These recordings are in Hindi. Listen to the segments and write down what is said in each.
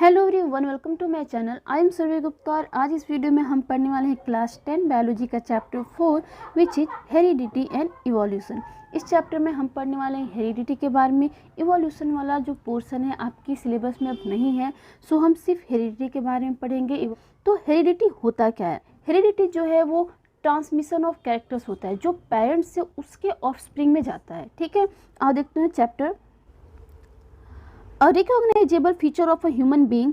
Hello everyone, welcome to my channel. I am Surya Gupta और आज इस वीडियो में हम पढ़ने वाले हैं क्लास 10 बायोलॉजी का chapter 4 which is heredity and evolution. इस चैप्टर में हम पढ़ने वाले हैं हेरिडिटी के बारे में। इवोल्यूशन वाला जो पोर्शन है आपकी सिलेबस में अब नहीं है, सो हम सिर्फ हेरिडिटी के बारे में पढ़ेंगे। तो हेरिडिटी होता क्या है? हेरिडिटी जो है वो ट्रांसमिशन ऑफ कैरेक्टर्स होता है जो पेरेंट्स से उसके ऑफस्प्रिंग में जाता है। ठीक है, आओ देखते हैं chapter. A recognizable feature of a human being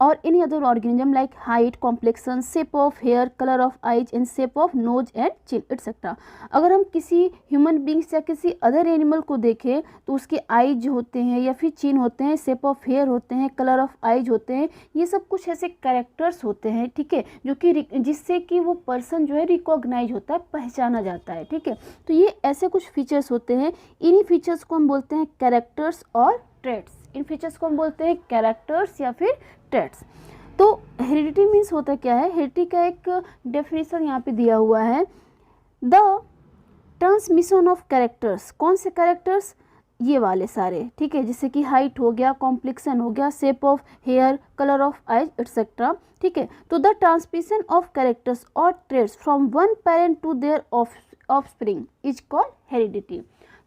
or any other organism like height, complexion, shape of hair, color of eyes and shape of nose and chin etc. अगर हम किसी ह्यूमन बींग्स या किसी अदर एनिमल को देखें तो उसके आईज होते हैं या फिर चिन होते हैं, शेप ऑफ हेयर होते हैं, कलर ऑफ आईज होते हैं, ये सब कुछ ऐसे कैरेक्टर्स होते हैं, ठीक है, जो कि जिससे कि वो पर्सन जो है रिकॉग्नाइज होता है, पहचाना जाता है। ठीक है, तो ये ऐसे कुछ फीचर्स होते हैं। इन्हीं फीचर्स को हम बोलते हैं कैरेक्टर्स और ट्रेट्स। इन फीचर्स को हम बोलते हैं कैरेक्टर्स या फिर ट्रेट्स। तो हेरिडिटी मीन्स होता क्या है? हेरिडिटी का एक डेफिनेशन यहाँ पे दिया हुआ है, द ट्रांसमिशन ऑफ कैरेक्टर्स। कौन से कैरेक्टर्स? ये वाले सारे, ठीक है, जैसे कि हाइट हो गया, कॉम्प्लेक्शन हो गया, shape of hair, colour of eyes etcetera. ठीक है, तो द ट्रांसमिशन ऑफ कैरेक्टर्स और traits from one parent to their offspring is called heredity.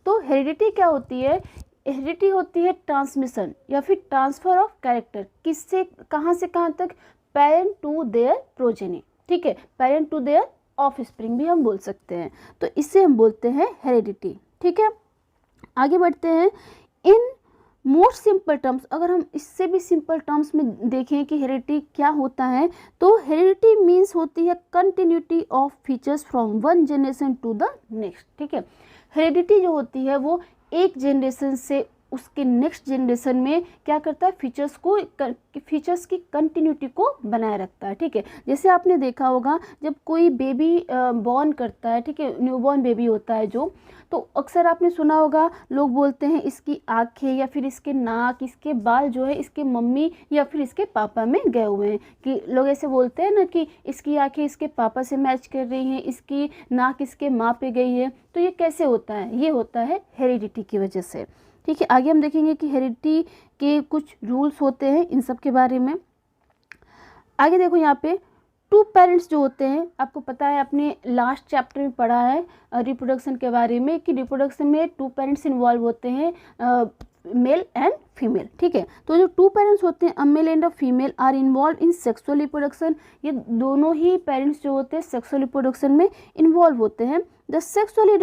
तो हेरिडिटी क्या होती है? हेरिडिटी होती है ट्रांसमिशन या फिर ट्रांसफर ऑफ कैरेक्टर। किससे कहाँ से कहाँ तक? Parent to their progeny. ठीक है, पेरेंट टू देयर ऑफस्प्रिंग भी हम बोल सकते हैं, तो इससे हम बोलते हैं हेरिडिटी। ठीक है, आगे बढ़ते हैं। इन मोस्ट सिंपल टर्म्स, अगर हम इससे भी सिंपल टर्म्स में देखें कि हेरिडिटी क्या होता है, तो हेरिडिटी मीन्स होती है continuity of features from one generation to the next. ठीक है, हेरिडिटी जो होती है वो एक जनरेशन से उसके नेक्स्ट जनरेशन में क्या करता है? फीचर्स की कंटिन्यूटी को बनाए रखता है। ठीक है, जैसे आपने देखा होगा जब कोई बेबी बॉर्न करता है, ठीक है, न्यूबॉर्न बेबी होता है जो, तो अक्सर आपने सुना होगा लोग बोलते हैं इसकी आंखें या फिर इसके नाक, इसके बाल जो है इसके मम्मी या फिर इसके पापा में गए हुए हैं। कि लोग ऐसे बोलते हैं ना कि इसकी आंखें इसके पापा से मैच कर रही हैं, इसकी नाक इसके माँ पे गई है। तो ये कैसे होता है? ये होता है हेरिडिटी की वजह से। ठीक है, आगे हम देखेंगे कि हेरिडिटी के कुछ रूल्स होते हैं, इन सब के बारे में। आगे देखो यहाँ पे टू पेरेंट्स जो होते हैं, आपको पता है अपने लास्ट चैप्टर में पढ़ा है रिप्रोडक्शन के बारे में कि रिप्रोडक्शन में टू पेरेंट्स इन्वॉल्व होते हैं, मेल एंड फीमेल। ठीक है, तो जो टू पेरेंट्स होते हैं, a male and a female are involve in sexual reproduction. ये दोनों ही पेरेंट्स जो होते हैं सेक्सुअल रिप्रोडक्शन में इन्वॉल्व होते हैं। The sexually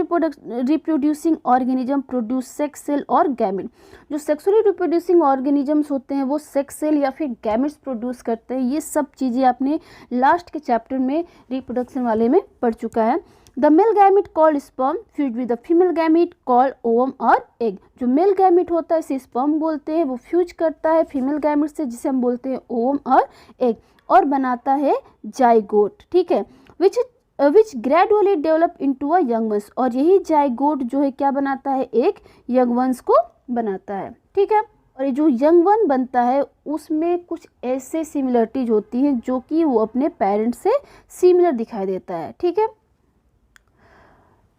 reproducing organism produce sex cell और गैमेट। जो सेक्सुअली रिप्रोड्यूसिंग ऑर्गेनिजम्स होते हैं वो सेक्स सेल या फिर गैमेट्स प्रोड्यूस करते हैं। ये सब चीज़ें आपने लास्ट के चैप्टर में रिप्रोडक्शन वाले में पढ़ चुका है। The male gamete called sperm fuse with the female gamete called ovum और एग। जो मेल गैमेट होता है इसे स्पर्म बोलते हैं, वो फ्यूज करता है फीमेल गैमेट से जिसे हम बोलते हैं ओवम और एग, और बनाता है जाइगोट। ठीक है, which gradually develop into a young ones, और यही जाइगोट जो है क्या बनाता है? एक यंग वंस को बनाता है। ठीक है, और ये जो यंग वन बनता है उसमें कुछ ऐसे सिमिलरिटीज होती हैं जो कि वो अपने पेरेंट्स से सिमिलर दिखाई देता है। ठीक है,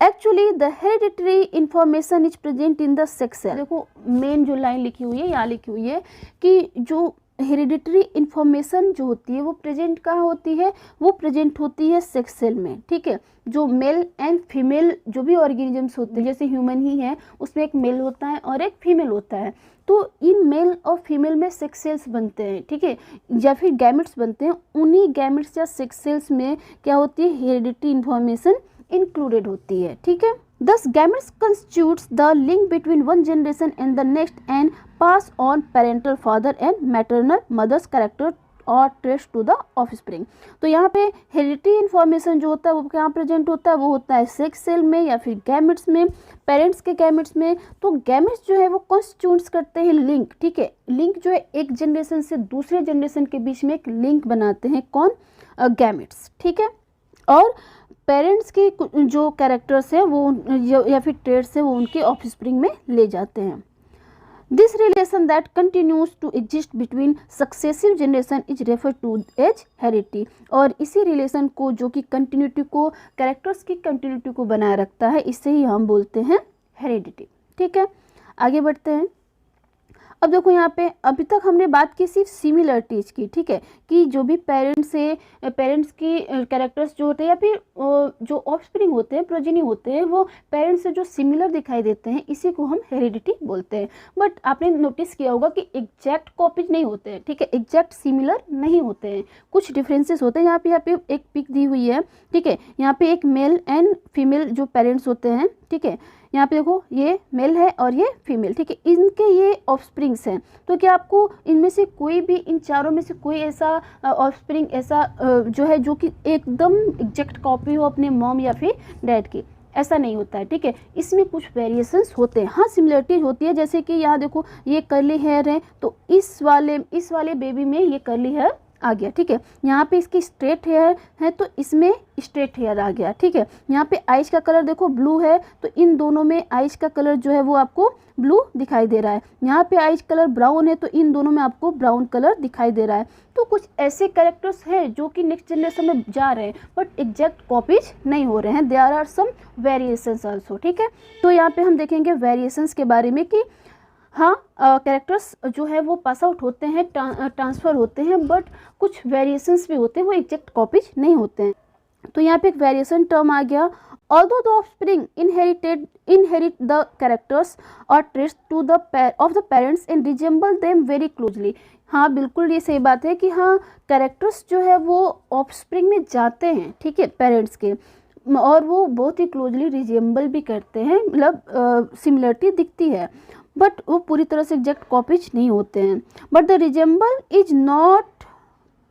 actually the hereditary information is present in the sex cell. देखो मेन जो लाइन लिखी हुई है, यहाँ लिखी हुई है कि जो हेरिडिटरी इंफॉर्मेशन जो होती है वो प्रेजेंट कहाँ होती है? वो प्रेजेंट होती है सेक्स सेल में। ठीक है, जो मेल एंड फीमेल जो भी ऑर्गेनिजम्स होते हैं, जैसे ह्यूमन ही है उसमें एक मेल होता है और एक फीमेल होता है, तो इन मेल और फीमेल में सेक्स सेल्स बनते हैं। ठीक है, या फिर गैमेट्स बनते हैं। उन्हीं गैमेट्स या सेक्स सेल्स में क्या होती है? हेरिडिटरी इंफॉर्मेशन इंक्लूडेड होती है। ठीक है, thus gametes constitutes the link between one generation and the next and pass on parental father and maternal mother's character और ट्रेस टू द ऑफस्प्रिंग। तो यहाँ पे हेरिडिटी इन्फॉर्मेशन जो होता है वो क्या प्रेजेंट होता है? वो होता है सेक्स सेल में या फिर गैमेट्स में, पेरेंट्स के गैमेट्स में। तो गैमेट्स जो है वो कॉन्स्टिट्यूट्स करते हैं लिंक। ठीक है, लिंक जो है एक जनरेशन से दूसरे जनरेशन के बीच में एक लिंक बनाते हैं। कौन? गैमेट्स। ठीक है, और पेरेंट्स के जो कैरेक्टर्स हैं वो या फिर ट्रेड्स हैं वो उनके ऑफस्प्रिंग में ले जाते हैं। This relation that continues to exist between successive generation is refer to as heredity. और इसी रिलेशन को जो कि कंटिन्यूटी को, कैरेक्टर्स की कंटिन्यूटी को बनाए रखता है, इसे ही हम बोलते हैं हेरिडिटी। ठीक है, आगे बढ़ते हैं। अब देखो यहाँ पे अभी तक हमने बात की सिर्फ सिमिलरिटीज की, ठीक है, कि जो भी पेरेंट्स की कैरेक्टर्स जो होते हैं या फिर जो ऑफस्प्रिंग होते हैं, प्रोजेनी होते हैं, वो पेरेंट्स से जो सिमिलर दिखाई देते हैं, इसी को हम हेरिडिटी बोलते हैं। बट आपने नोटिस किया होगा कि एग्जैक्ट कॉपीज नहीं होते हैं, ठीक है, एग्जैक्ट सिमिलर नहीं होते हैं, कुछ डिफरेंसेस होते हैं। यहाँ पे एक पिक दी हुई है, ठीक है, यहाँ पे एक मेल एंड फीमेल जो पेरेंट्स होते हैं, ठीक है, यहाँ पे देखो ये मेल है और ये फीमेल, ठीक है, इनके ये ऑफस्प्रिंग्स हैं। तो क्या आपको इनमें से कोई भी, इन चारों में से कोई ऐसा ऑफस्प्रिंग ऐसा जो है जो कि एकदम एग्जैक्ट कॉपी हो अपने मॉम या फिर डैड की? ऐसा नहीं होता है, ठीक है, इसमें कुछ वेरिएशंस होते हैं। हाँ, सिमिलरिटीज होती है, जैसे कि यहाँ देखो ये कर्ली हेयर है, तो इस वाले बेबी में ये कर्ली हेयर आ गया, ठीक है, यहाँ पे इसकी स्ट्रेट हेयर है तो इसमें स्ट्रेट हेयर आ गया, ठीक है। यहाँ पे आइज का कलर देखो ब्लू है, तो इन दोनों में आइज का कलर जो है वो आपको ब्लू दिखाई दे रहा है। यहाँ पे आइज कलर ब्राउन है, तो इन दोनों में आपको ब्राउन कलर दिखाई दे रहा है। तो कुछ ऐसे कैरेक्टर्स हैं जो कि नेक्स्ट जनरेशन में जा रहे हैं, बट एग्जैक्ट कॉपीज नहीं हो रहे हैं, there are some variations also, ठीक है। तो यहाँ पे हम देखेंगे वेरिएशंस के बारे में कि हाँ, कैरेक्टर्स जो है वो पास आउट होते हैं, ट्रांसफ़र होते हैं, बट कुछ वेरिएशंस भी होते हैं, वो एग्जैक्ट कॉपीज नहीं होते हैं। तो यहाँ पे एक वेरिएशन टर्म आ गया, although the offspring inherit the characters और traits to the of the parents and resemble them very closely. हाँ, बिल्कुल ये सही बात है कि हाँ, कैरेक्टर्स जो है वो ऑफस्प्रिंग में जाते हैं, ठीक है, पेरेंट्स के, और वो बहुत ही क्लोजली रिजेंबल भी करते हैं, मतलब सिमिलरिटी दिखती है, बट वो पूरी तरह से एग्जैक्ट कॉपीज नहीं होते हैं। But the resemble is not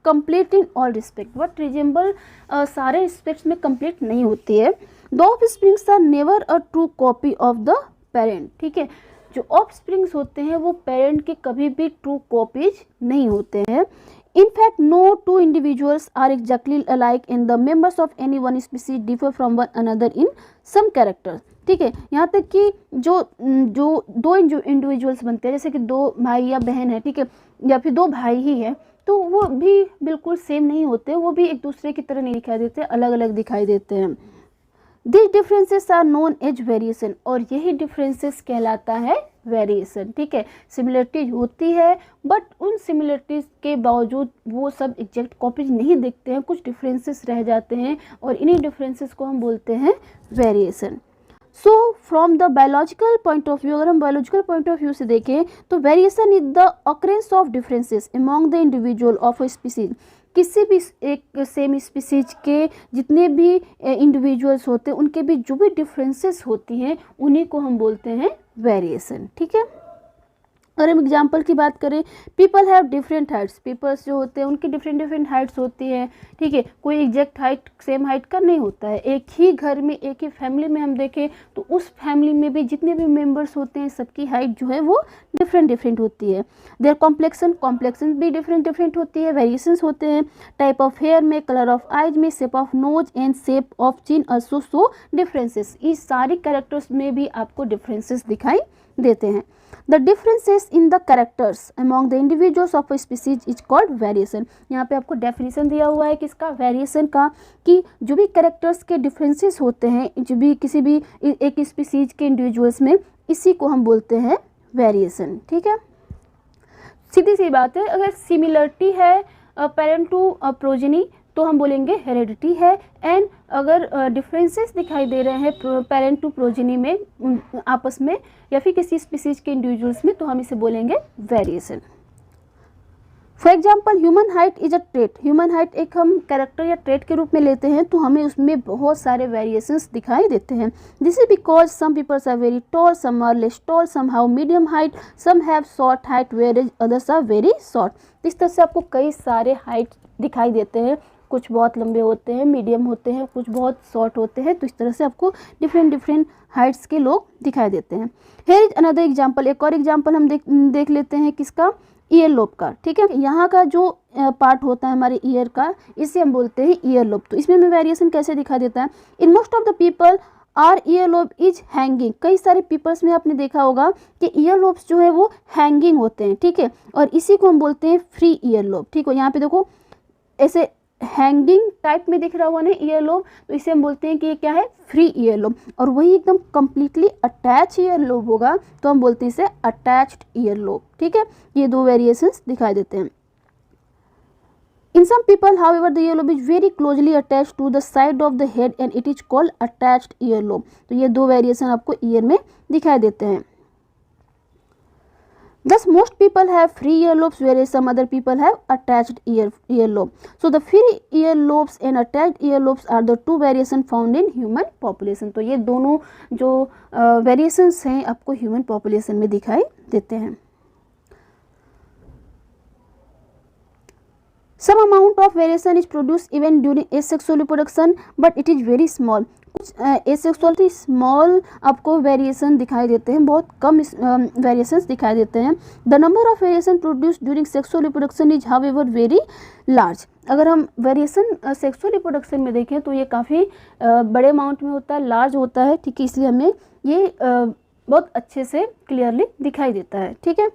complete in all respect, but resemble सारे रिस्पेक्ट्स में कंप्लीट नहीं होती है। The offsprings are never a true copy of the parent, ठीक है, जो ऑफस्प्रिंग्स होते हैं वो पेरेंट के कभी भी ट्रू कॉपीज नहीं होते हैं। In fact, no two individuals are exactly alike and the members of any one species differ from one another in some characters, ठीक है। यहाँ तक कि जो दो इंडिविजुअल्स बनते हैं, जैसे कि दो भाई या बहन है, ठीक है, या फिर दो भाई ही है, तो वो भी बिल्कुल सेम नहीं होते, वो भी एक दूसरे की तरह नहीं दिखाई देते, अलग अलग दिखाई देते हैं। These differences are known as variation, और यही डिफरेंसेस कहलाता है वेरिएशन, ठीक है। सिमिलरिटीज होती है, बट उन सिमिलरिटीज के बावजूद वो सब एग्जैक्ट कॉपीज नहीं दिखते हैं, कुछ डिफरेंसेस रह जाते हैं, और इन्हीं डिफरेंसेस को हम बोलते हैं variation. So from the biological point of view, अगर हम बायोलॉजिकल पॉइंट ऑफ व्यू से देखें तो variation is the occurrence of differences among the individual of a species. किसी भी एक सेम स्पीसीज के जितने भी इंडिविजुअल्स होते हैं, उनके भी जो भी डिफरेंसेस होती हैं, उन्हीं को हम बोलते हैं वेरिएशन, ठीक है। अगर हम एग्जाम्पल की बात करें, people have different heights, peoples जो होते हैं उनकी डिफरेंट हाइट्स होती है, ठीक है, कोई एग्जैक्ट हाइट सेम हाइट का नहीं होता है। एक ही घर में, एक ही फैमिली में हम देखें तो उस फैमिली में भी जितने भी मेंबर्स होते हैं, सबकी हाइट जो है वो डिफरेंट होती है। देयर कॉम्प्लेक्शन भी डिफरेंट होती है, वेरिएशंस होते हैं, टाइप ऑफ हेयर में, कलर ऑफ आइज में, shape of nose and shape of chin also show differences. इस सारी कैरेक्टर्स में भी आपको डिफरेंसेस दिखाई देते हैं। The differences in the characters among the individuals of a species is called variation। यहाँ पे आपको डेफिनेशन दिया हुआ है किसका, वेरिएशन का, कि जो भी कैरेक्टर्स के डिफरेंसेस होते हैं, जो भी किसी भी एक स्पीसीज के इंडिविजुअल्स में, इसी को हम बोलते हैं वेरिएशन, ठीक है। सीधी सी बात है, अगर सिमिलरिटी है पेरेंट टू प्रोजेनी तो हम बोलेंगे हेरिडिटी है, एंड अगर डिफरेंसेस दिखाई दे रहे हैं पेरेंट टू प्रोजेनी में आपस में या फिर किसी स्पीसीज के इंडिविजुअल्स में, तो हम इसे बोलेंगे variation. For example, human height is a trait. Human height एक हम कैरेक्टर या ट्रेट के रूप में लेते हैं, तो हमें उसमें बहुत सारे वेरिएशंस दिखाई देते हैं। This is because some peoples are very tall, some are less tall, some have medium height, some have short height, where others are very short. इस तरह से आपको कई सारे हाइट दिखाई देते हैं, कुछ बहुत लंबे होते हैं, मीडियम होते हैं, कुछ बहुत शॉर्ट होते हैं, तो इस तरह से आपको डिफरेंट हाइट्स के लोग दिखाई देते हैं। हेयर इज अनदर एग्जाम्पल, एक और एग्जाम्पल हम देख लेते हैं किसका, ईयर लोब का, ठीक है। यहाँ का जो पार्ट होता है हमारे ईयर का, इसे हम बोलते हैं ईयर लोब। तो इसमें हमें वेरिएशन कैसे दिखाई देता है, in most of the people are ear lobe is hanging. कई सारे पीपल्स में आपने देखा होगा कि ईयर लोब्स जो है वो हैंगिंग होते हैं, ठीक है, और इसी को हम बोलते हैं फ्री ईयर लोब, ठीक है। यहाँ पे देखो ऐसे हैंगिंग टाइप में दिख रहा हुआ ना ईयर लोब, तो इसे हम बोलते हैं कि ये क्या है, फ्री ईयर लोब। और वही एकदम कंप्लीटली अटैच ईयर लोब होगा तो हम बोलते हैं इसे अटैच्ड ईयर लोब। ठीक है, ये दो वेरिएशंस दिखाई देते हैं। In some people, however, the earlobe is very closely attached to the side of the head and it is called attached earlobe. तो ये दो वेरिएशन आपको ईयर में दिखाई देते हैं। Thus, most people have free earlobes, whereas some other people have attached earlobe. So, the free earlobes and attached earlobes are the two variations found in human population. तो ये दोनों जो variations हैं आपको human population में दिखाई देते हैं। Some amount of variation is produced even during asexual reproduction, but it is very small. कुछ asexually small आपको variation दिखाई देते हैं, बहुत कम variations दिखाई देते हैं। The number of variation produced during sexual reproduction is however very large. अगर हम वेरिएशन सेक्सुअल रिप्रोडक्शन में देखें तो ये काफ़ी बड़े अमाउंट में होता है, लार्ज होता है। ठीक है, इसलिए हमें ये बहुत अच्छे से क्लियरली दिखाई देता है। ठीक है,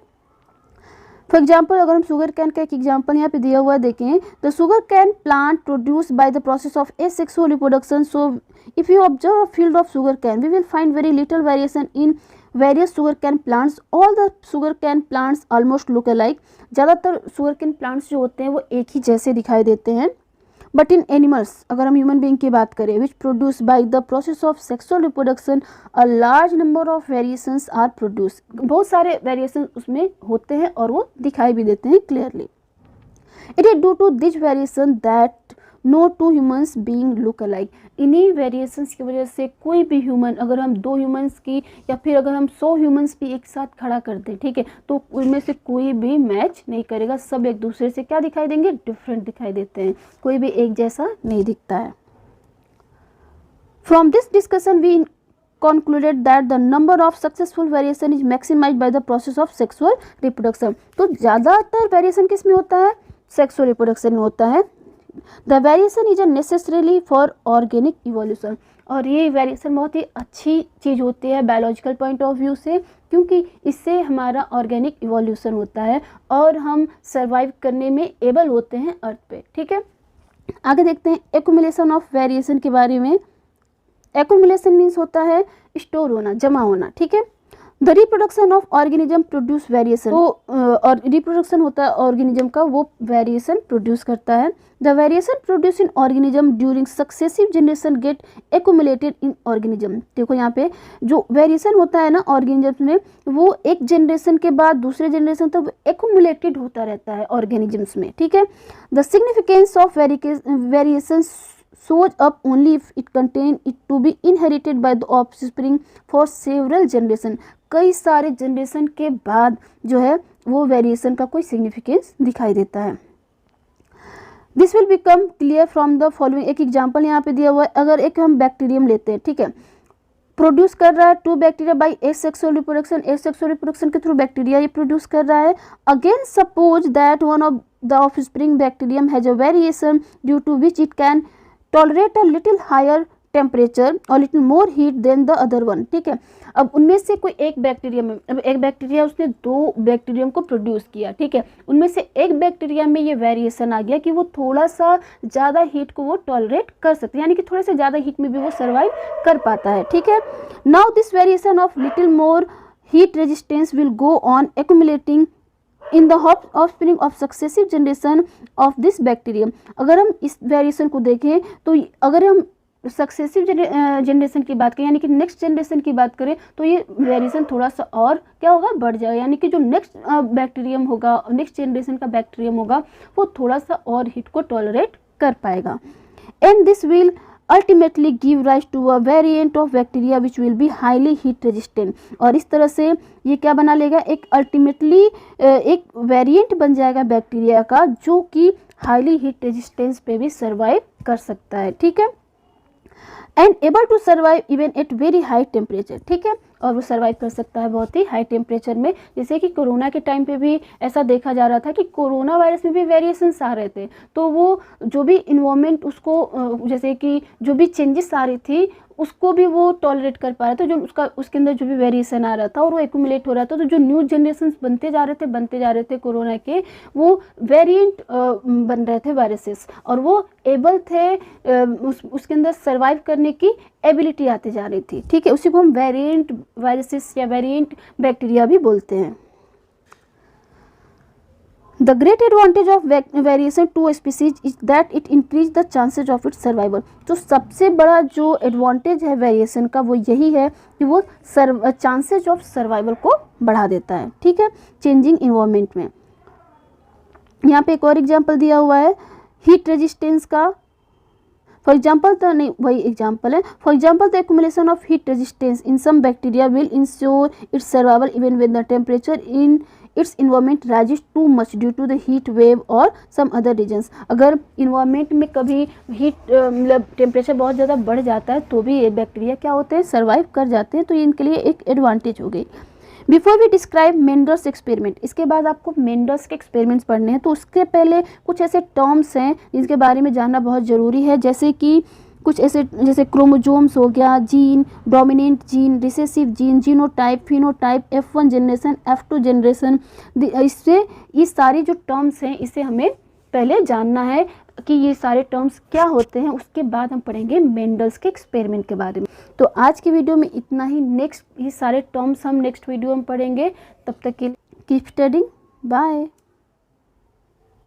फॉर एग्जाम्पल अगर हम शुगर कैन का एक एग्जाम्पल यहाँ पे दिया हुआ है देखें, the sugar cane plant produce by the process of asexual reproduction. So if you observe a field of sugar cane we will find very little variation in various sugar cane plants. All the sugar cane plants almost look alike. ज़्यादातर शुगर कैन प्लांट्स जो होते हैं वो एक ही जैसे दिखाई देते हैं। बट इन एनिमल्स, अगर हम ह्यूमन बीइंग की बात करें, which produce by the process of sexual reproduction, a large number of variations are produce. बहुत सारे वेरिएशन उसमें होते हैं और वो दिखाई भी देते हैं clearly. It is due to this variation that no two humans being look alike. इन्हीं वेरिएशंस की वजह से कोई भी ह्यूमन, अगर हम 2 ह्यूमंस की या फिर अगर हम 100 ह्यूमंस भी एक साथ खड़ा कर दें, ठीक है, तो उनमें से कोई भी मैच नहीं करेगा। सब एक दूसरे से क्या दिखाई देंगे, डिफरेंट दिखाई देते हैं, कोई भी एक जैसा नहीं दिखता है। From this discussion we concluded that the number of successful variation is maximized by the process of sexual reproduction. तो ज़्यादातर वेरिएशन किस में होता है, सेक्सुअल रिप्रोडक्शन में होता है। The variation is a necessarily for organic evolution. और ये वेरिएशन बहुत ही अच्छी चीज़ होती है बायोलॉजिकल पॉइंट ऑफ व्यू से, क्योंकि इससे हमारा ऑर्गेनिक इवोल्यूशन होता है और हम सर्वाइव करने में एबल होते हैं अर्थ पे। ठीक है, आगे देखते हैं एक्युमुलेशन ऑफ वेरिएशन के बारे में। एक्युमुलेशन मीन्स होता है स्टोर होना, जमा होना। ठीक है, the reproduction of organism produce variation. तो और रिप्रोडक्शन होता है ऑर्गेनिज्म का, वो वेरिएशन प्रोड्यूस करता है। The variation produce in organism during successive generation get accumulated in organism. देखो यहाँ पे जो वेरिएशन होता है ना ऑर्गेनिज्म में, वो एक जनरेशन के बाद दूसरे जनरेशन तक एक्युमुलेटेड होता रहता है ऑर्गेनिजम्स में। ठीक है, the significance of variation shows up only if it contain it to be inherited by the offspring for several generation। कई सारे जनरेशन के बाद जो है वो वेरिएशन का कोई सिग्निफिकेंस दिखाई देता है। This will become clear from the following. एक एग्जांपल यहाँ पे दिया हुआ है। अगर एक हम बैक्टीरियम लेते हैं, ठीक है, प्रोड्यूस कर रहा है 2 bacteria by asexual reproduction. Asexual reproduction के थ्रू बैक्टीरिया ये प्रोड्यूस कर रहा है। Again suppose that one of the offspring bacterium has a variation due to which it can tolerate a little higher temperature और little more heat than the other one. ठीक है, अब उनमें से कोई एक बैक्टीरिया में, अब एक बैक्टीरिया उसने 2 बैक्टीरियम को प्रोड्यूस किया, ठीक है, उनमें से एक बैक्टीरिया में ये वेरिएशन आ गया कि वो थोड़ा सा ज़्यादा हीट को वो टॉलरेट कर सकते हैं, यानी कि थोड़े से ज़्यादा हीट में भी वो सर्वाइव कर पाता है। ठीक है, now this variation of little more heat resistance will go on accumulating in the offspring of successive generation of this bacterium. अगर हम इस वेरिएशन को देखें तो अगर हम सक्सेसिव जनरेशन की बात करें, यानी कि नेक्स्ट जनरेशन की बात करें, तो ये वेरिएशन थोड़ा सा और क्या होगा, बढ़ जाएगा, यानी कि जो नेक्स्ट बैक्टीरियम होगा, नेक्स्ट जनरेशन का बैक्टीरियम होगा, वो थोड़ा सा और हीट को टॉलरेट कर पाएगा। And this will ultimately give rise to a variant of bacteria which will be highly heat resistant. और इस तरह से ये क्या बना लेगा, एक अल्टीमेटली एक वेरिएंट बन जाएगा बैक्टीरिया का, जो कि हाईली हीट रेजिस्टेंस पे भी सर्वाइव कर सकता है। ठीक है, and able to survive even at very high temperature. ठीक है, और वो सर्वाइव कर सकता है बहुत ही हाई टेम्परेचर में। जैसे कि कोरोना के टाइम पे भी ऐसा देखा जा रहा था कि कोरोना वायरस में भी वेरिएशंस आ रहे थे, तो वो जो भी इन्वायरमेंट उसको जैसे कि जो भी चेंजेस आ रही थी उसको भी वो टॉलरेट कर पा रहा था, जो उसके अंदर जो भी वेरिएशन आ रहा था और वो एक्यूमुलेट हो रहा था। तो जो न्यू जनरेशन बनते जा रहे थे कोरोना के, वो वेरिएंट बन रहे थे वायरसेस, और वो एबल थे उसके अंदर सर्वाइव करने की एबिलिटी आती जा रही थी। ठीक है, उसी को हम वेरिएंट वायरसेस या वेरिएंट बैक्टीरिया भी बोलते हैं। The great advantage of variation to a species is that it increase the chances of its survival। तो सबसे बड़ा जो एडवांटेज है वेरिएशन का वो यही है कि वो चांसेज ऑफ सर्वाइवल को बढ़ा देता है। ठीक है, चेंजिंग इन्वायरमेंट में। यहाँ पे एक और एग्जांपल दिया हुआ है हीट रेजिस्टेंस का। फॉर एग्जाम्पल तो नहीं, वही एग्जाम्पल है। For example the accumulation of heat resistance in some bacteria will ensure its survival even when the temperature in its environment rises too much due to the heat wave और सम अदर रीजन्स। अगर इन्वायरमेंट में कभी हीट मतलब टेम्परेचर बहुत ज़्यादा बढ़ जाता है तो भी ये बैक्टीरिया क्या होते हैं, सर्वाइव कर जाते हैं। तो ये इनके लिए एक एडवांटेज हो गई। Before we describe Mendel's experiment, इसके बाद आपको मेंडल्स के एक्सपेरिमेंट्स पढ़ने हैं। तो उसके पहले कुछ ऐसे टर्म्स हैं जिनके बारे में जानना बहुत ज़रूरी है, जैसे कि कुछ ऐसे जैसे क्रोमोजोम्स हो गया, gene, dominant gene, recessive gene, genotype, phenotype, F1 generation, F2 generation. इससे ये सारी जो टर्म्स हैं इसे हमें पहले जानना है कि ये सारे टर्म्स क्या होते हैं। उसके बाद हम पढ़ेंगे मेंडल्स के एक्सपेरिमेंट के बारे में। तो आज की वीडियो में इतना ही। नेक्स्ट ये सारे टर्म्स हम नेक्स्ट वीडियो में पढ़ेंगे। तब तक के लिए कीप स्टडिंग। बाय।